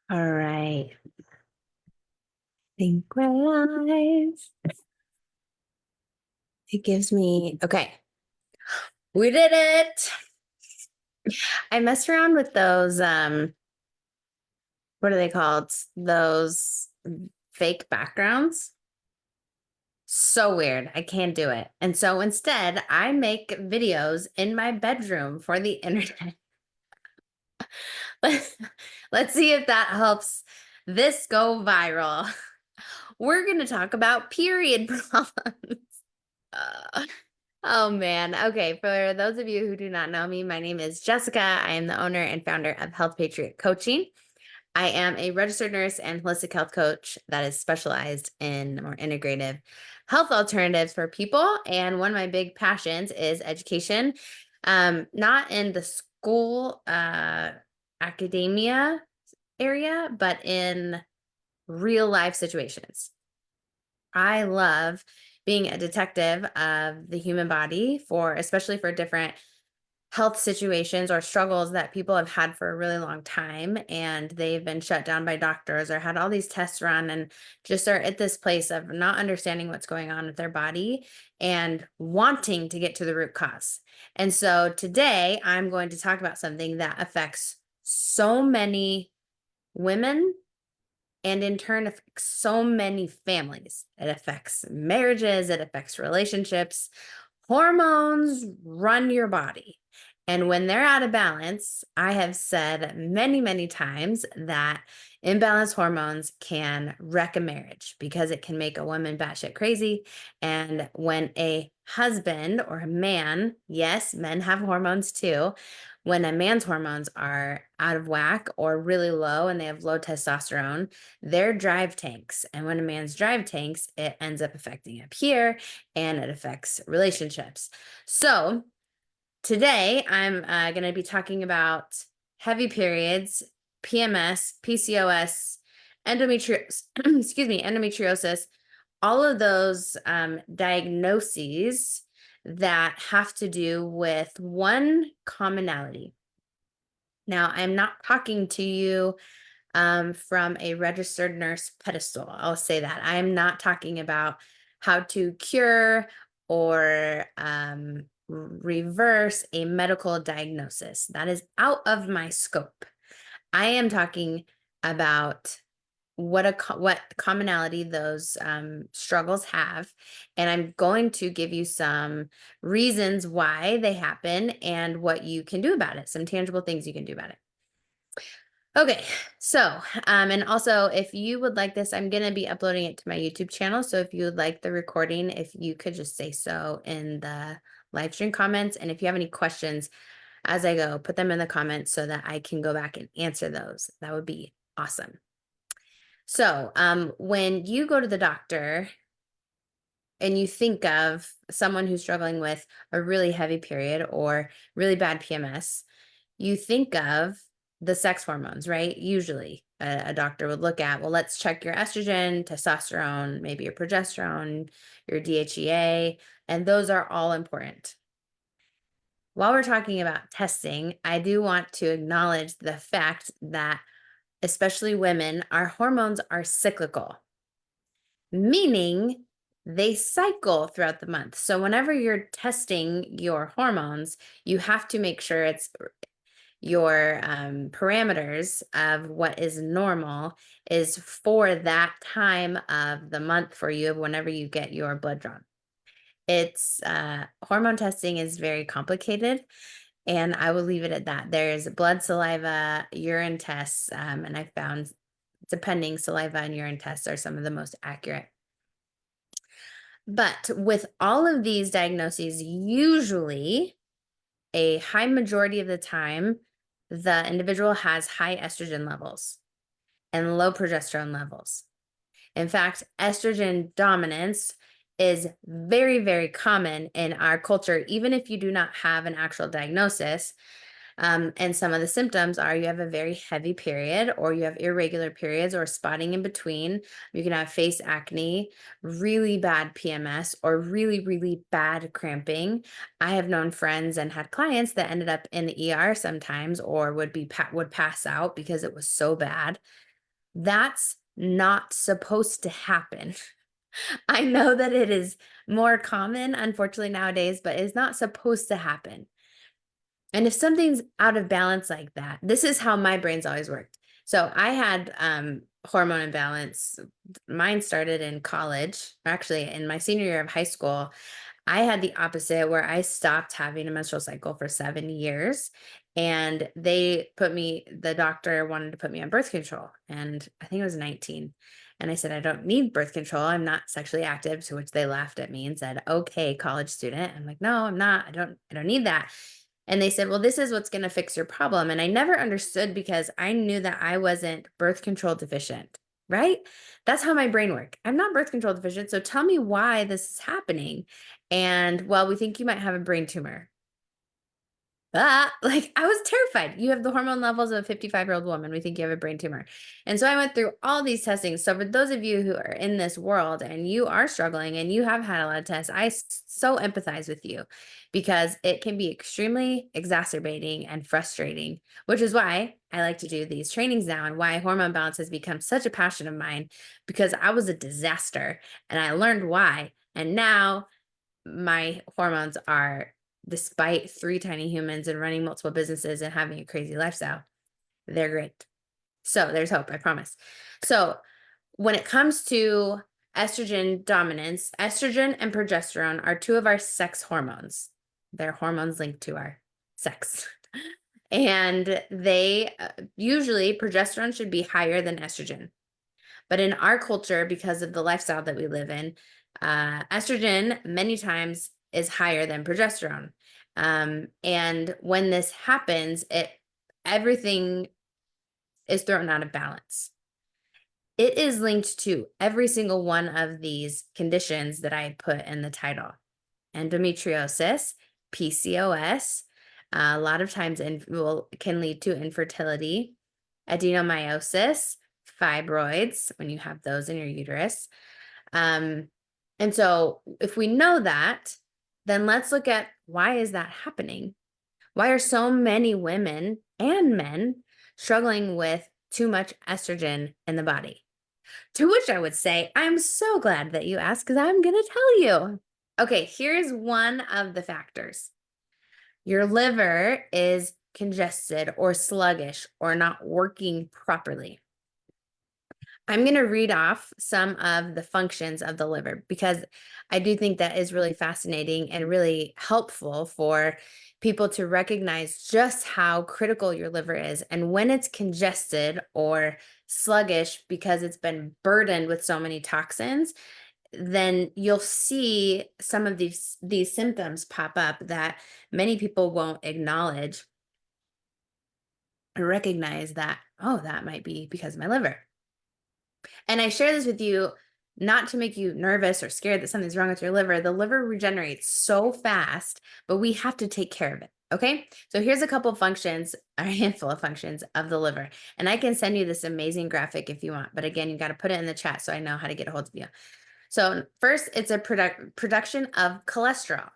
All right. Think we're live. It gives me, okay, we did it. I messed around with those, what are they called? Those fake backgrounds. So weird. I can't do it. And so instead, I make videos in my bedroom for the internet. Let's see if that helps this go viral. We're going to talk about period problems. Oh man. Okay. For those of you who do not know me, my name is Jessica. I am the owner and founder of Health Patriot Coaching. I am a registered nurse and holistic health coach that is specialized in more integrative health alternatives for people. And one of my big passions is education, not in the school academia area, but in real life situations. I love being a detective of the human body especially for different health situations or struggles that people have had for a really long time and they've been shut down by doctors or had all these tests run and just are at this place of not understanding what's going on with their body and wanting to get to the root cause. And so today I'm going to talk about something that affects so many women and in turn affects so many families. It affects marriages, it affects relationships. Hormones run your body. And when they're out of balance, I have said many, many times that imbalanced hormones can wreck a marriage because it can make a woman batshit crazy. And when a husband or a man, yes, men have hormones too, when a man's hormones are out of whack or really low and they have low testosterone, their drive tanks. And when a man's drive tanks, it ends up affecting up here and it affects relationships. So today I'm going to be talking about heavy periods, PMS, PCOS, endometriosis, endometriosis, all of those diagnoses that have to do with one commonality. Now, I'm not talking to you from a registered nurse pedestal. I'll say that. I'm not talking about how to cure or reverse a medical diagnosis. That is out of my scope. I am talking about what commonality those struggles have, and I'm going to give you some reasons why they happen and what you can do about it, some tangible things you can do about it. Okay, so, and also if you would like this, I'm gonna be uploading it to my YouTube channel. So if you would like the recording, if you could just say so in the live stream comments. And if you have any questions as I go, put them in the comments so that I can go back and answer those. That would be awesome. So, when you go to the doctor and you think of someone who's struggling with a really heavy period or really bad PMS, you think of the sex hormones, right? Usually a doctor would look at, well, let's check your estrogen, testosterone, maybe your progesterone, your DHEA, and those are all important. While we're talking about testing, I do want to acknowledge the fact that, especially women, our hormones are cyclical, meaning they cycle throughout the month. So whenever you're testing your hormones, you have to make sure it's your parameters of what is normal is for that time of the month for you whenever you get your blood drawn. It's hormone testing is very complicated, and I will leave it at that. There's blood, saliva, urine tests, and I found depending saliva and urine tests are some of the most accurate. But with all of these diagnoses, usually a high majority of the time, the individual has high estrogen levels and low progesterone levels. In fact, estrogen dominance is very, very common in our culture, even if you do not have an actual diagnosis. And some of the symptoms are you have a very heavy period, or you have irregular periods or spotting in between. You can have face acne, really bad PMS, or really, really bad cramping. I have known friends and had clients that ended up in the ER sometimes or would pass out because it was so bad. That's not supposed to happen. I know that it is more common, unfortunately, nowadays, but it's not supposed to happen. And if something's out of balance like that, this is how my brain's always worked. So I had hormone imbalance. Mine started in college, actually in my senior year of high school. I had the opposite where I stopped having a menstrual cycle for 7 years. And the doctor wanted to put me on birth control. And I think I was 19. And I said, I don't need birth control. I'm not sexually active. To which they laughed at me and said, okay, college student. I'm like, no, I'm not. I don't need that. And they said, well, this is what's going to fix your problem. And I never understood because I knew that I wasn't birth control deficient, right? That's how my brain worked. I'm not birth control deficient. So tell me why this is happening. And well, we think you might have a brain tumor. Like I was terrified. You have the hormone levels of a 55-year-old woman. We think you have a brain tumor. And so I went through all these testings. So for those of you who are in this world and you are struggling and you have had a lot of tests, I so empathize with you because it can be extremely exacerbating and frustrating, which is why I like to do these trainings now and why hormone balance has become such a passion of mine, because I was a disaster and I learned why. And now my hormones are, despite 3 tiny humans and running multiple businesses and having a crazy lifestyle, they're great. So there's hope, I promise. So when it comes to estrogen dominance, estrogen and progesterone are 2 of our sex hormones. They're hormones linked to our sex. And they usually progesterone should be higher than estrogen. But in our culture, because of the lifestyle that we live in, estrogen many times is higher than progesterone. And when this happens, everything is thrown out of balance. It is linked to every single one of these conditions that I put in the title: endometriosis, PCOS, a lot of times can lead to infertility, adenomyosis, fibroids, when you have those in your uterus. And so if we know that, then let's look at, why is that happening? Why are so many women and men struggling with too much estrogen in the body? To which I would say, I'm so glad that you asked, because I'm going to tell you. Okay, here's one of the factors. Your liver is congested or sluggish or not working properly. I'm going to read off some of the functions of the liver because I do think that is really fascinating and really helpful for people to recognize just how critical your liver is. And when it's congested or sluggish because it's been burdened with so many toxins, then you'll see some of these symptoms pop up that many people won't acknowledge or recognize that, oh, that might be because of my liver. And I share this with you not to make you nervous or scared that something's wrong with your liver. The liver regenerates so fast, but we have to take care of it. Okay. So here's a couple functions, a handful of functions of the liver. And I can send you this amazing graphic if you want. But again, you got to put it in the chat so I know how to get a hold of you. So first, it's a production of cholesterol.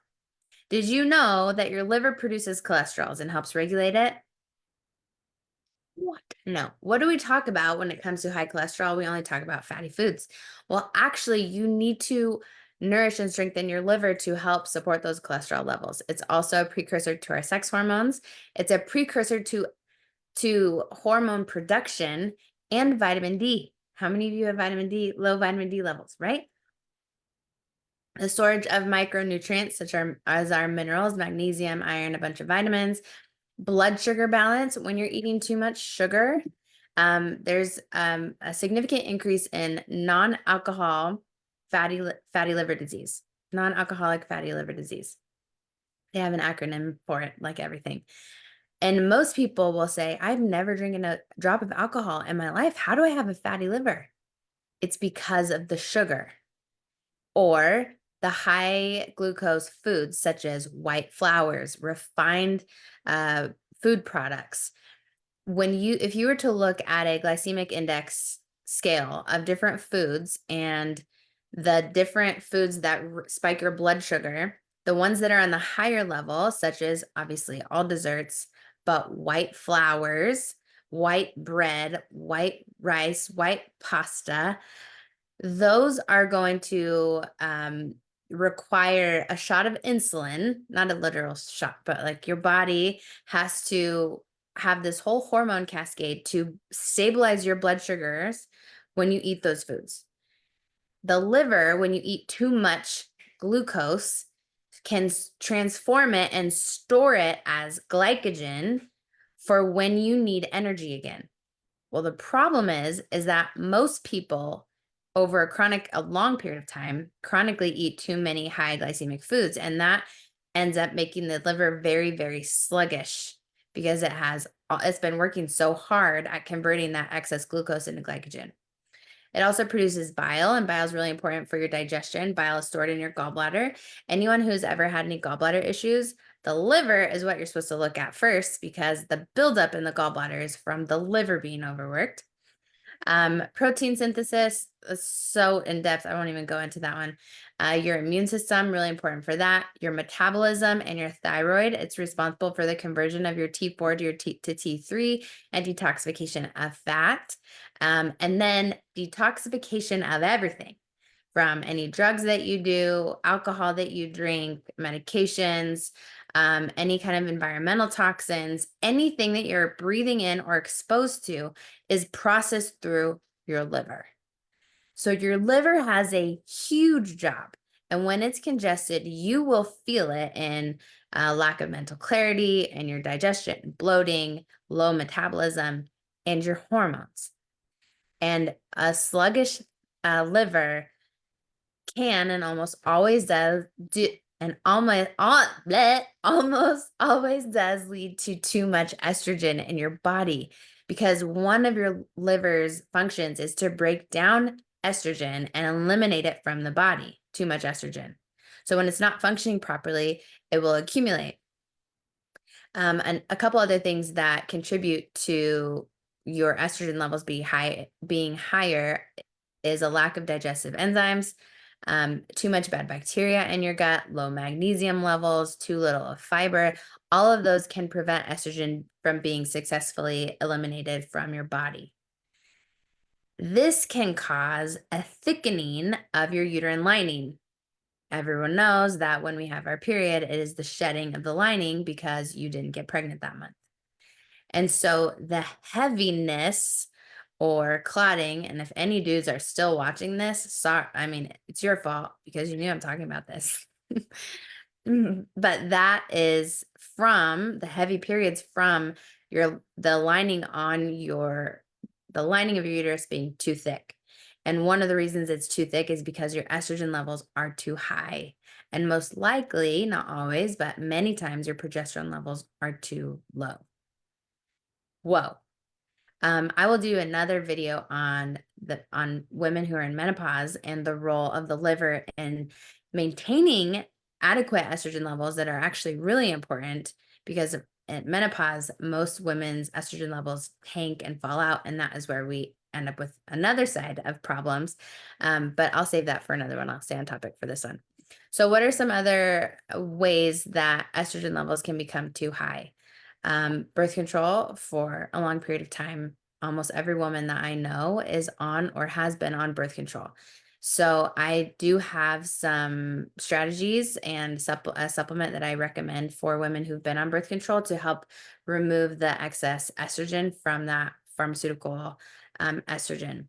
Did you know that your liver produces cholesterol and helps regulate it? What? No. What do we talk about when it comes to high cholesterol? We only talk about fatty foods. Well, actually, you need to nourish and strengthen your liver to help support those cholesterol levels. It's also a precursor to our sex hormones. It's a precursor to hormone production and vitamin D. How many of you have vitamin D, low vitamin D levels, right? The storage of micronutrients, such as our minerals, magnesium, iron, a bunch of vitamins. Blood sugar balance. When you're eating too much sugar, there's a significant increase in non-alcohol fatty liver disease. Non-alcoholic fatty liver disease. They have an acronym for it, like everything. And most people will say, I've never drinking a drop of alcohol in my life. How do I have a fatty liver? It's because of the sugar or the high glucose foods, such as white flours, refined food products. If you were to look at a glycemic index scale of different foods and the different foods that spike your blood sugar, the ones that are on the higher level, such as obviously all desserts, but white flours, white bread, white rice, white pasta, those are going to require a shot of insulin, not a literal shot, but like your body has to have this whole hormone cascade to stabilize your blood sugars when you eat those foods. The liver, when you eat too much glucose, can transform it and store it as glycogen for when you need energy again. Well, the problem is that most people over a long period of time chronically eat too many high glycemic foods, and that ends up making the liver very, very sluggish because it's been working so hard at converting that excess glucose into glycogen. It also produces bile, and bile is really important for your digestion. Bile is stored in your gallbladder. Anyone who's ever had any gallbladder issues, the liver is what you're supposed to look at first because the buildup in the gallbladder is from the liver being overworked. Protein synthesis is so in depth. I won't even go into that one. Your immune system, really important for that. Your metabolism and your thyroid, it's responsible for the conversion of your T4 to your T3 and detoxification of fat. And then detoxification of everything from any drugs that you do, alcohol that you drink, medications, any kind of environmental toxins, anything that you're breathing in or exposed to is processed through your liver. So your liver has a huge job. And when it's congested, you will feel it in lack of mental clarity and your digestion, bloating, low metabolism, and your hormones. And a sluggish liver can and almost always does almost always does lead to too much estrogen in your body, because one of your liver's functions is to break down estrogen and eliminate it from the body, too much estrogen. So when it's not functioning properly, it will accumulate. And a couple other things that contribute to your estrogen levels being higher is a lack of digestive enzymes, too much bad bacteria in your gut, low magnesium levels, too little of fiber. All of those can prevent estrogen from being successfully eliminated from your body. This can cause a thickening of your uterine lining. Everyone knows that when we have our period, it is the shedding of the lining because you didn't get pregnant that month. And so the heaviness or clotting, and if any dudes are still watching this, sorry, I mean, it's your fault because you knew I'm talking about this. But that is from the heavy periods from the lining of your uterus being too thick. And one of the reasons it's too thick is because your estrogen levels are too high. And most likely, not always, but many times your progesterone levels are too low. Whoa. I will do another video on women who are in menopause and the role of the liver in maintaining adequate estrogen levels that are actually really important, because at menopause, most women's estrogen levels tank and fall out, and that is where we end up with another side of problems. But I'll save that for another one. I'll stay on topic for this one. So what are some other ways that estrogen levels can become too high? Birth control for a long period of time. Almost every woman that I know is on or has been on birth control. So I do have some strategies and a supplement that I recommend for women who've been on birth control to help remove the excess estrogen from that pharmaceutical estrogen.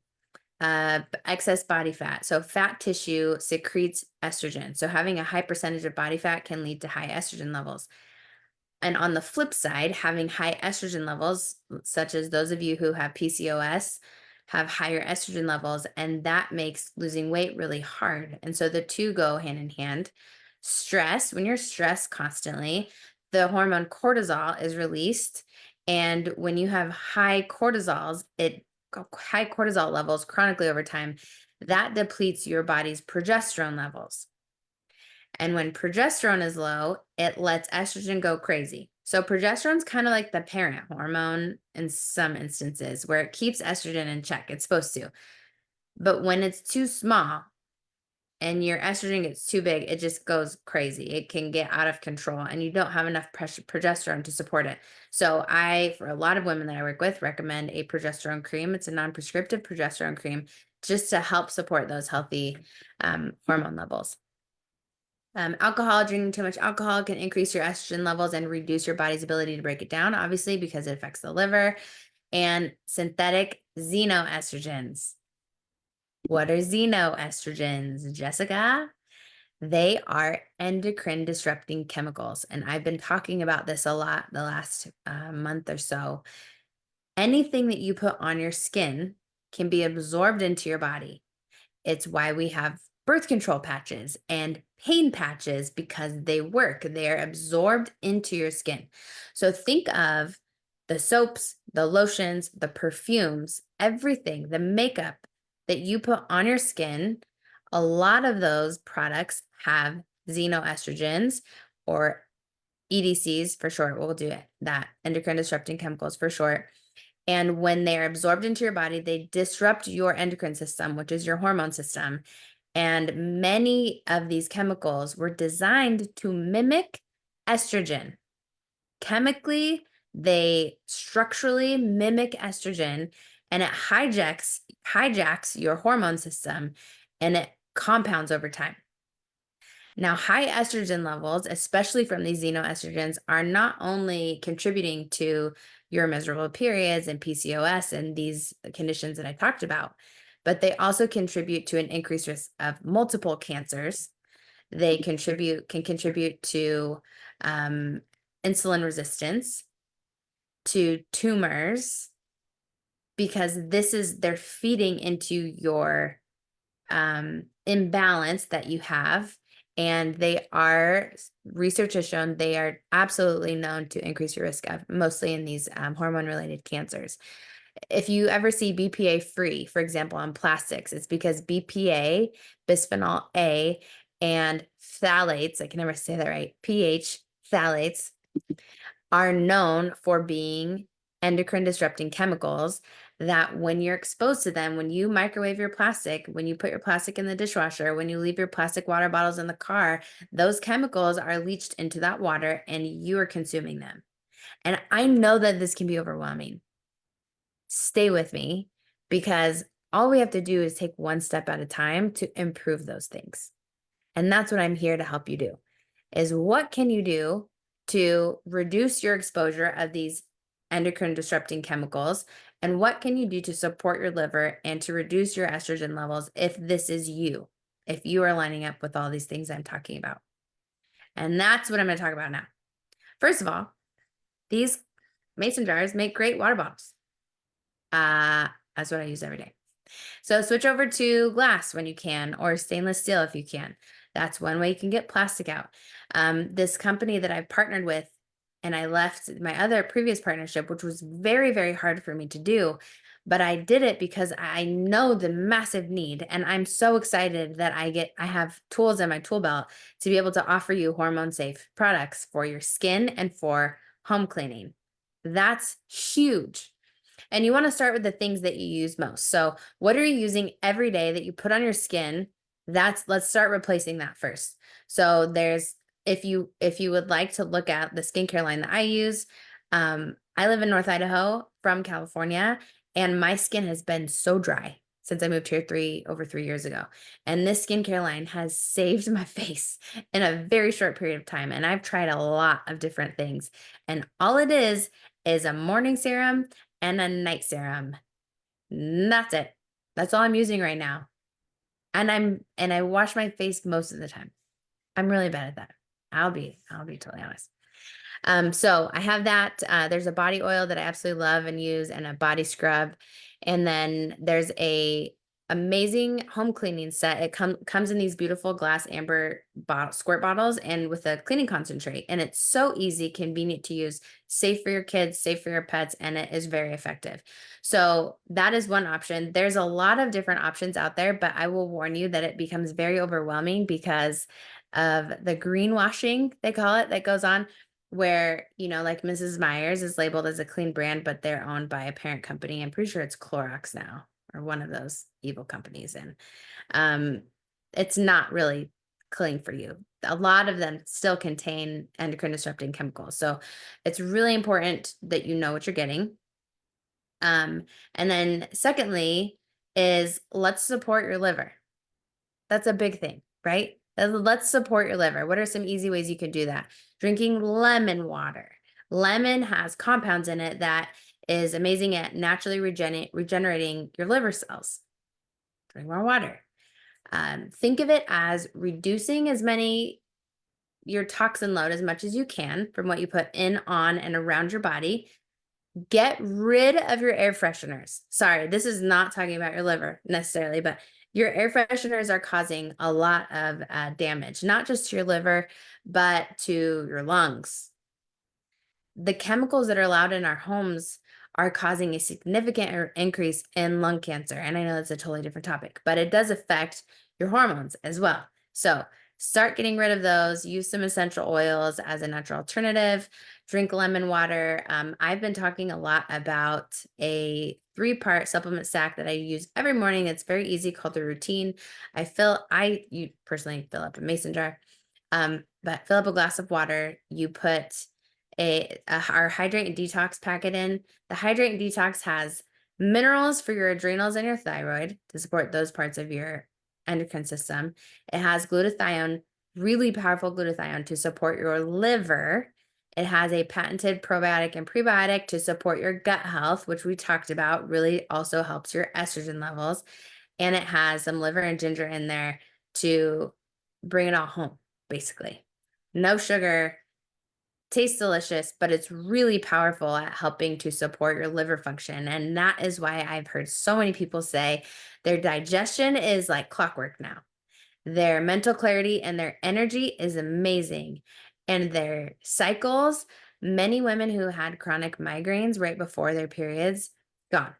Excess body fat. So fat tissue secretes estrogen. So having a high percentage of body fat can lead to high estrogen levels. And on the flip side, having high estrogen levels, such as those of you who have PCOS, have higher estrogen levels, and that makes losing weight really hard. And so the two go hand in hand. Stress, when you're stressed constantly, the hormone cortisol is released. And when you have high cortisol levels chronically over time, that depletes your body's progesterone levels. And when progesterone is low, it lets estrogen go crazy. So progesterone's kind of like the parent hormone in some instances, where it keeps estrogen in check. It's supposed to. But when it's too small, and your estrogen gets too big, it just goes crazy. It can get out of control and you don't have enough progesterone to support it. So for a lot of women that I work with, recommend a progesterone cream. It's a non-prescriptive progesterone cream just to help support those healthy hormone levels. Alcohol, drinking too much alcohol can increase your estrogen levels and reduce your body's ability to break it down, obviously, because it affects the liver. And synthetic xenoestrogens. What are xenoestrogens, Jessica? They are endocrine disrupting chemicals. And I've been talking about this a lot the last month or so. Anything that you put on your skin can be absorbed into your body. It's why we have birth control patches and pain patches, because they work. They're absorbed into your skin. So think of the soaps, the lotions, the perfumes, everything, the makeup that you put on your skin. A lot of those products have xenoestrogens, or EDCs for short. We'll do it, that endocrine disrupting chemicals for short. And when they're absorbed into your body, they disrupt your endocrine system, which is your hormone system. And many of these chemicals were designed to mimic estrogen. Chemically, they structurally mimic estrogen, and it hijacks your hormone system, and it compounds over time. Now, high estrogen levels, especially from these xenoestrogens, are not only contributing to your miserable periods and PCOS and these conditions that I talked about, but they also contribute to an increased risk of multiple cancers. They can contribute to insulin resistance, to tumors, because they're feeding into your imbalance that you have. And research has shown they are absolutely known to increase your risk of, mostly in these hormone related cancers. If you ever see BPA free, for example, on plastics, it's because BPA, bisphenol A, and phthalates, I can never say that right, pH phthalates, are known for being endocrine disrupting chemicals that when you're exposed to them, when you microwave your plastic, when you put your plastic in the dishwasher, when you leave your plastic water bottles in the car, those chemicals are leached into that water and you are consuming them. And I know that this can be overwhelming. Stay with me, because all we have to do is take one step at a time to improve those things. And that's what I'm here to help you do, is what can you do to reduce your exposure of these endocrine disrupting chemicals? And what can you do to support your liver and to reduce your estrogen levels if this is you, if you are lining up with all these things I'm talking about? And that's what I'm going to talk about now. First of all, these mason jars make great water bottles. That's what I use every day. So switch over to glass when you can, or stainless steel if you can. That's one way you can get plastic out. This company that I've partnered with, and I left my other previous partnership, which was very, very hard for me to do, but I did it because I know the massive need, and I'm so excited that I have tools in my tool belt to be able to offer you hormone safe products for your skin and for home cleaning. That's huge. And you want to start with the things that you use most. So what are you using every day that you put on your skin? Let's start replacing that first. So if you would like to look at the skincare line that I use, I live in North Idaho from California, and my skin has been so dry since I moved here over 3 years ago. And this skincare line has saved my face in a very short period of time. And I've tried a lot of different things. And all it is a morning serum and a night serum. That's it. That's all I'm using right now. And I wash my face most of the time. I'm really bad at that. I'll be totally honest. So I have that. There's a body oil that I absolutely love and use, and a body scrub. And then there's a amazing home cleaning set. It comes in these beautiful glass amber squirt bottles and with a cleaning concentrate. And it's so easy, convenient to use, safe for your kids, safe for your pets, and it is very effective. So that is one option. There's a lot of different options out there, but I will warn you that it becomes very overwhelming because of the greenwashing, they call it, that goes on, where, like Mrs. Meyer's is labeled as a clean brand, but they're owned by a parent company. I'm pretty sure it's Clorox now, or one of those evil companies. And it's not really clean for you. A lot of them still contain endocrine disrupting chemicals. So it's really important that you know what you're getting. And then secondly is let's support your liver. That's a big thing, right? Let's support your liver. What are some easy ways you can do that? Drinking lemon water. Lemon has compounds in it that is amazing at naturally regenerating your liver cells. Drink more water. Think of it as reducing your toxin load as much as you can from what you put in, on, and around your body. Get rid of your air fresheners. Sorry, this is not talking about your liver necessarily, but your air fresheners are causing a lot of damage, not just to your liver, but to your lungs. The chemicals that are allowed in our homes are causing a significant increase in lung cancer. And I know that's a totally different topic, but it does affect your hormones as well. So start getting rid of those. Use some essential oils as a natural alternative. Drink lemon water. I've been talking a lot about a 3-part supplement stack that I use every morning. It's very easy, called the routine. You personally fill up a mason jar, but fill up a glass of water. You put our hydrate and detox packet in. The hydrate and detox has minerals for your adrenals and your thyroid to support those parts of your endocrine system. It has glutathione, really powerful glutathione to support your liver. It has a patented probiotic and prebiotic to support your gut health, which we talked about, really also helps your estrogen levels. And it has some liver and ginger in there to bring it all home, basically. No sugar, tastes delicious, but it's really powerful at helping to support your liver function. And that is why I've heard so many people say their digestion is like clockwork now. Their mental clarity and their energy is amazing. And their cycles, many women who had chronic migraines right before their periods, gone.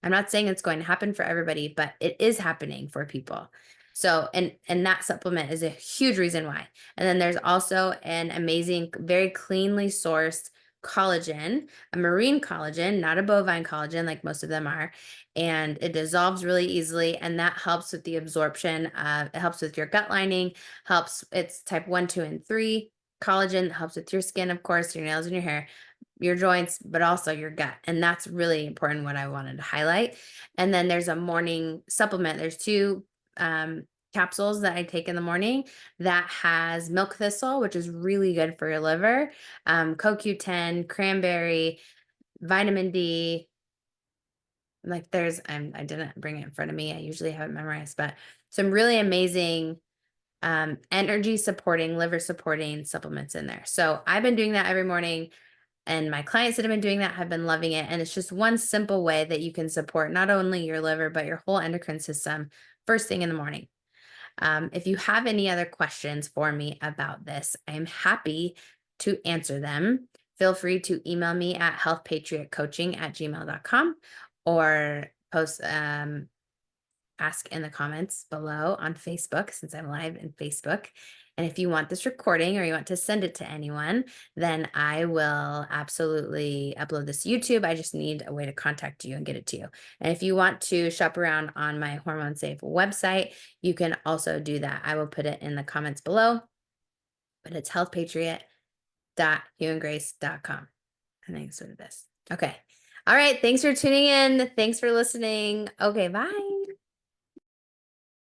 I'm not saying it's going to happen for everybody, but it is happening for people. So, and that supplement is a huge reason why. And then there's also an amazing, very cleanly sourced collagen, a marine collagen, not a bovine collagen like most of them are. And it dissolves really easily. And that helps with the absorption. It helps with your gut lining, it's type 1, 2, and 3 collagen, helps with your skin, of course, your nails and your hair, your joints, but also your gut. And that's really important, what I wanted to highlight. And then there's a morning supplement. There's 2 capsules that I take in the morning that has milk thistle, which is really good for your liver, CoQ10, cranberry, vitamin D. Like I didn't bring it in front of me. I usually have it memorized, but some really amazing energy supporting, liver supporting supplements in there. So I've been doing that every morning. And my clients that have been doing that have been loving it. And it's just one simple way that you can support not only your liver, but your whole endocrine system first thing in the morning. If you have any other questions for me about this, I'm happy to answer them. Feel free to email me at healthpatriotcoaching@gmail.com or ask in the comments below on Facebook, since I'm live in Facebook. And if you want this recording or you want to send it to anyone, then I will absolutely upload this to YouTube. I just need a way to contact you and get it to you. And if you want to shop around on my Hormone Safe website, you can also do that. I will put it in the comments below, but it's healthpatriot.youandgrace.com. I think it's what it is. Okay. All right. Thanks for tuning in. Thanks for listening. Okay. Bye.